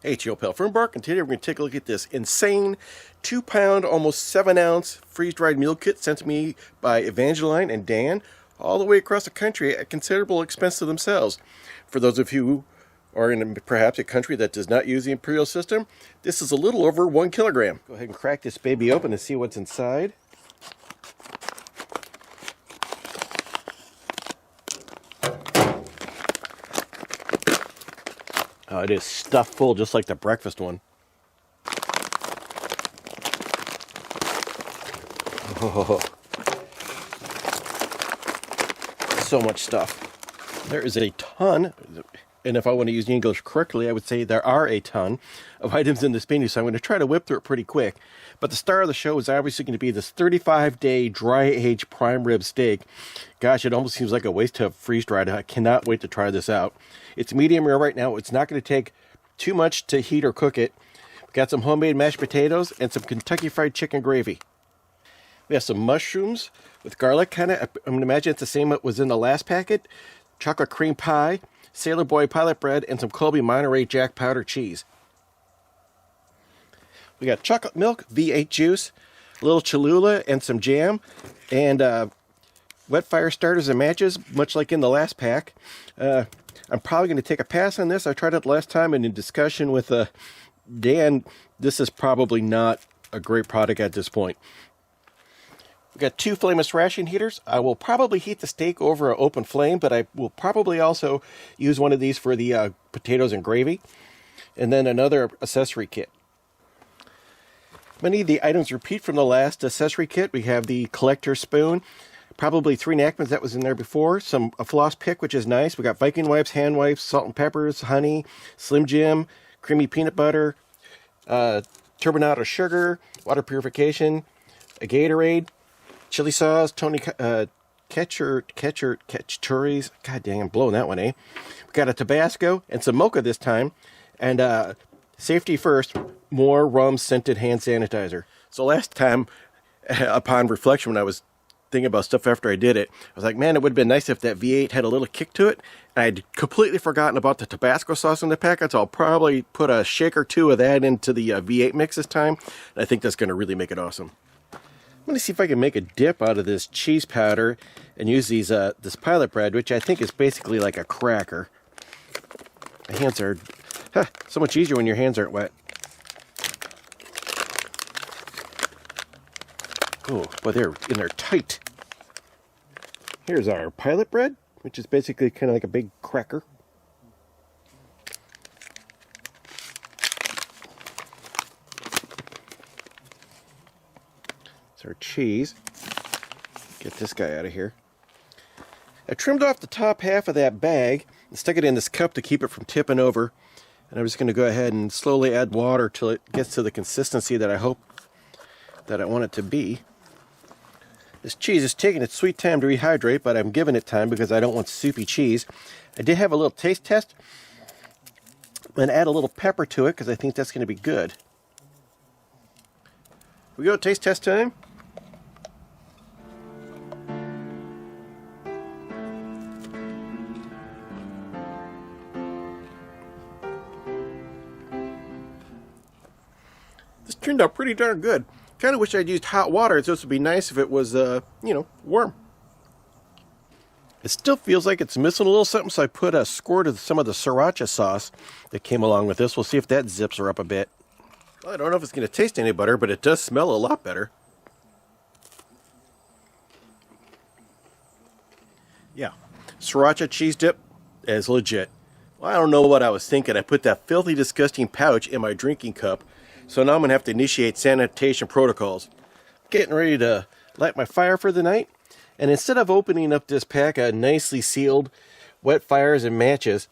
Hey, it's your pal Fernbark, and today we're going to take a look at this insane 2-pound, almost 7-ounce freeze-dried meal kit sent to me by Evangeline and Dan, all the way across the country at considerable expense to themselves. For those of you who are in perhaps a country that does not use the imperial system, this is a little over 1 kilogram. Go ahead and crack this baby open and see what's inside. Oh, it is stuffed full, just like the breakfast one. Oh, so much stuff. There is a ton, and if I want to use the English correctly, I would say there are a ton of items in this menu, so I'm going to try to whip through it pretty quick. But the star of the show is obviously going to be this 35-day dry-aged prime rib steak. Gosh, it almost seems like a waste to have freeze-dried. I cannot wait to try this out. It's medium rare right now. It's not going to take too much to heat or cook it. We've got some homemade mashed potatoes and some Kentucky Fried Chicken gravy. We have some mushrooms with garlic, I'm going to imagine it's the same that was in the last packet. Chocolate cream pie, Sailor Boy pilot bread, and some Colby Monterey Jack powder cheese. We got chocolate milk, V8 juice, a little Cholula, and some jam, and wet fire starters and matches, much like in the last pack. I'm probably going to take a pass on this. I tried it last time, and in discussion with Dan, this is probably not a great product at this point. We've got 2 flameless ration heaters. I will probably heat the steak over an open flame, but I will probably also use one of these for the potatoes and gravy. And then another accessory kit. Many of the items repeat from the last accessory kit. We have the collector spoon, probably 3 napkins that was in there before, a floss pick, which is nice. We got Viking wipes, hand wipes, salt and peppers, honey, Slim Jim, creamy peanut butter, turbinado sugar, water purification, a Gatorade, chili sauce, Tony Ketchuries. God dang, I'm blowing that one, eh? We got a Tabasco and some mocha this time. And safety first, more rum scented hand sanitizer. So last time, upon reflection, when I was thinking about stuff after I did it, I was like, man, it would have been nice if that V8 had a little kick to it. And I'd completely forgotten about the Tabasco sauce in the packet, so I'll probably put a shake or 2 of that into the V8 mix this time. And I think that's going to really make it awesome. I'm going to see if I can make a dip out of this cheese powder and use this pilot bread, which I think is basically like a cracker. My hands are so much easier when your hands aren't wet. Oh, but they're tight. Here's our pilot bread, which is basically kind of like a big cracker. Our cheese. Get this guy out of here. I trimmed off the top half of that bag and stuck it in this cup to keep it from tipping over. And I'm just going to go ahead and slowly add water till it gets to the consistency that I hope that I want it to be. This cheese is taking its sweet time to rehydrate, but I'm giving it time because I don't want soupy cheese. I did have a little taste test. I'm going to add a little pepper to it because I think that's going to be good. Here we go, taste test time. This turned out pretty darn good. Kind of wish I'd used hot water, so this would be nice if it was, warm. It still feels like it's missing a little something, so I put a squirt of some of the sriracha sauce that came along with this. We'll see if that zips her up a bit. Well, I don't know if it's going to taste any better, but it does smell a lot better. Yeah, sriracha cheese dip is legit. Well, I don't know what I was thinking. I put that filthy, disgusting pouch in my drinking cup, so now I'm going to have to initiate sanitation protocols. Getting ready to light my fire for the night, and instead of opening up this pack of nicely sealed wet fires and matches,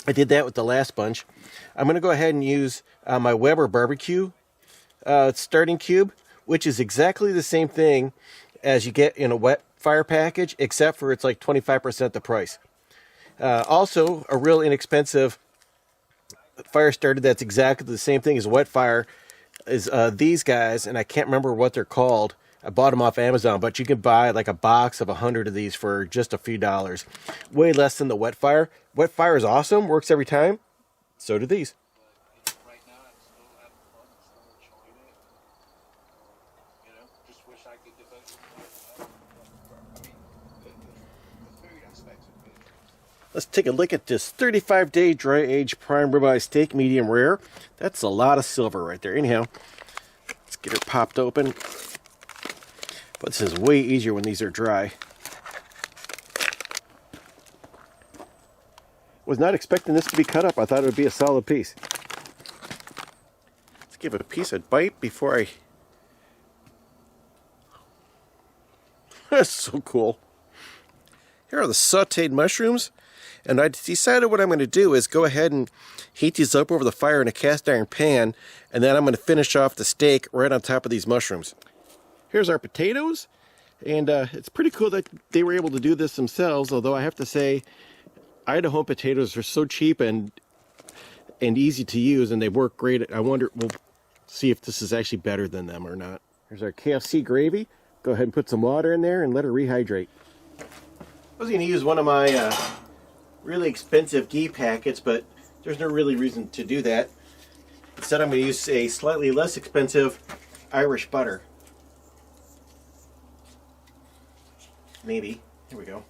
I did that with the last bunch. I'm going to go ahead and use my Weber barbecue starting cube, which is exactly the same thing as you get in a wet fire package, except for it's like 25% the price. Also, a real inexpensive fire starter that's exactly the same thing as wet fire is these guys, and I can't remember what they're called. I bought them off Amazon, but you can buy like a box of 100 of these for just a few dollars. Way less than the wet fire. Wet fire is awesome, works every time. So do these. Let's take a look at this 35-day dry-aged prime ribeye steak, medium rare. That's a lot of silver right there. Anyhow, let's get her popped open. But this is way easier when these are dry. Was not expecting this to be cut up. I thought it would be a solid piece. Let's give it a piece of bite before I... That's so cool. Here are the sauteed mushrooms. And I decided what I'm going to do is go ahead and heat these up over the fire in a cast iron pan, and then I'm going to finish off the steak right on top of these mushrooms. Here's our potatoes, and it's pretty cool that they were able to do this themselves, although I have to say Idaho potatoes are so cheap and easy to use, and they work great. I wonder, we'll see if this is actually better than them or not. Here's our KFC gravy. Go ahead and put some water in there and let it rehydrate. I was going to use one of my really expensive ghee packets, but there's no really reason to do that. Instead, I'm going to use a slightly less expensive Irish butter. Maybe. Here we go.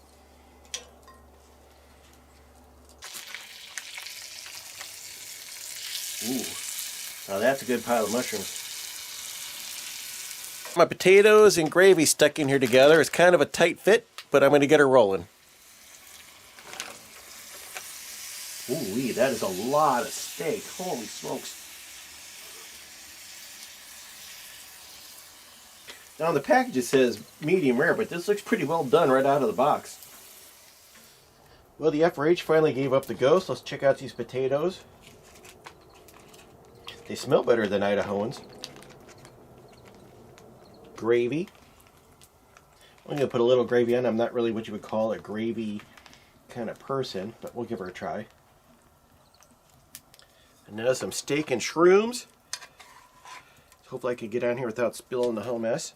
Ooh, now that's a good pile of mushrooms. My potatoes and gravy stuck in here together. It's kind of a tight fit, but I'm going to get her rolling. Ooh, that is a lot of steak. Holy smokes. Now on the package it says medium rare, but this looks pretty well done right out of the box. Well, the FRH finally gave up the ghost. Let's check out these potatoes. They smell better than Idahoans. Gravy. I'm going to put a little gravy on. I'm not really what you would call a gravy kind of person, but we'll give her a try. And now some steak and shrooms. Hopefully I can get on here without spilling the whole mess.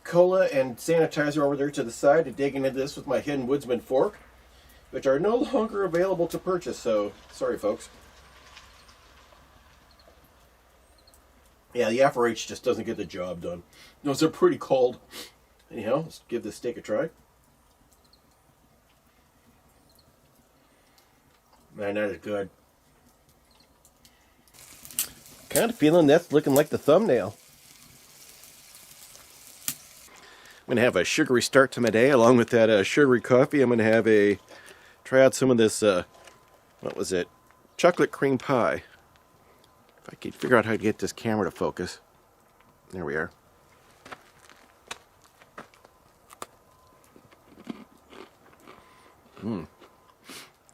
Cola and sanitizer over there to the side, and digging into this with my Hidden Woodsman fork, which are no longer available to purchase, so sorry folks. Yeah, the FRH just doesn't get the job done. Those are pretty cold. Anyhow, let's give this steak a try. Man, that is good. Kind of feeling that's looking like the thumbnail. I'm going to have a sugary start to my day. Along with that sugary coffee, I'm going to have try out some of this, what was it? Chocolate cream pie. If I could figure out how to get this camera to focus. There we are.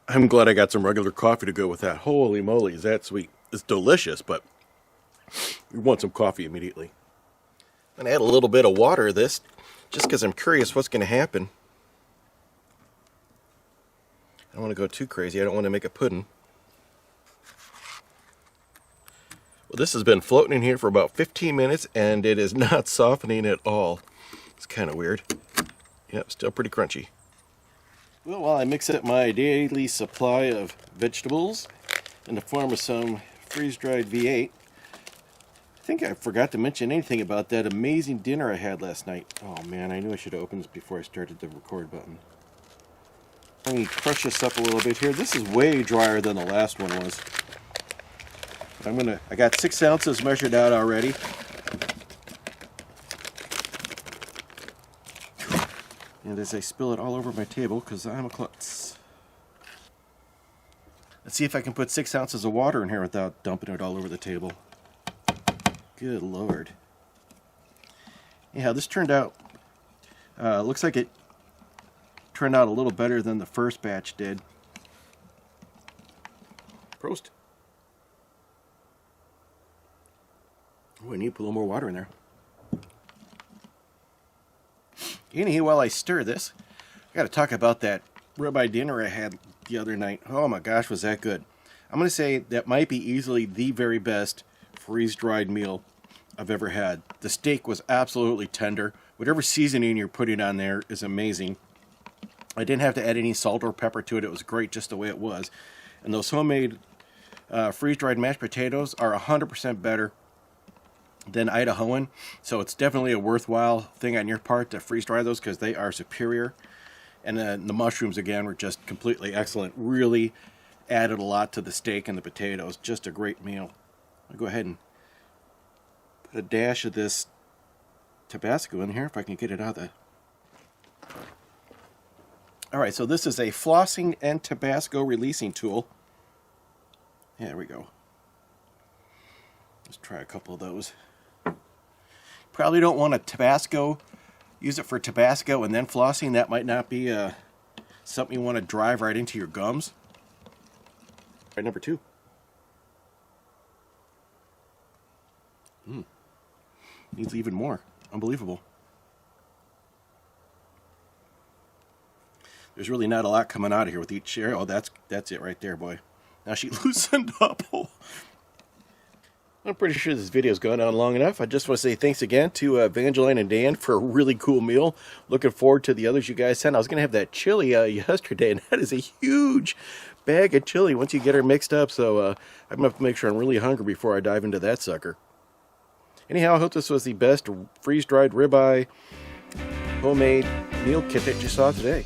I'm glad I got some regular coffee to go with that. Holy moly, is that sweet. It's delicious, but you want some coffee immediately. I'm going to add a little bit of water to this, just because I'm curious what's going to happen. I don't want to go too crazy. I don't want to make a pudding. Well, this has been floating in here for about 15 minutes, and it is not softening at all. It's kind of weird. Yep, still pretty crunchy. Well, while I mix up my daily supply of vegetables in the form of some freeze-dried V8, I think I forgot to mention anything about that amazing dinner I had last night. Oh man, I knew I should have opened this before I started the record button. Let me crush this up a little bit here. This is way drier than the last one was. I got 6 ounces measured out already. And as I spill it all over my table, because I'm a klutz. Let's see if I can put 6 ounces of water in here without dumping it all over the table. Good Lord. Anyhow, this turned out, looks like it turned out a little better than the first batch did. Prost. Oh, I need to put a little more water in there. Anyhow, while I stir this, I got to talk about that ribeye dinner I had the other night. Oh my gosh, was that good. I'm going to say that might be easily the very best freeze-dried meal I've ever had. The steak was absolutely tender. Whatever seasoning you're putting on there is amazing. I didn't have to add any salt or pepper to it. It was great just the way it was. And those homemade freeze-dried mashed potatoes are 100% better than Idahoan. So it's definitely a worthwhile thing on your part to freeze dry those because they are superior. And then the mushrooms, again, were just completely excellent. Really added a lot to the steak and the potatoes. Just a great meal. I'll go ahead and put a dash of this Tabasco in here if I can get it out of the... Alright, so this is a flossing and Tabasco releasing tool. There we go. Let's try a couple of those. Probably don't want a Tabasco. Use it for Tabasco and then flossing. That might not be something you want to drive right into your gums. Right, number 2. Needs even more. Unbelievable. There's really not a lot coming out of here with each share. Oh, that's it right there, boy. Now she loosened up. I'm pretty sure this video's gone on long enough. I just want to say thanks again to Evangeline and Dan for a really cool meal. Looking forward to the others you guys sent. I was going to have that chili yesterday, and that is a huge bag of chili once you get her mixed up. So I'm going to have to make sure I'm really hungry before I dive into that sucker. Anyhow, I hope this was the best freeze-dried ribeye homemade meal kit that you saw today.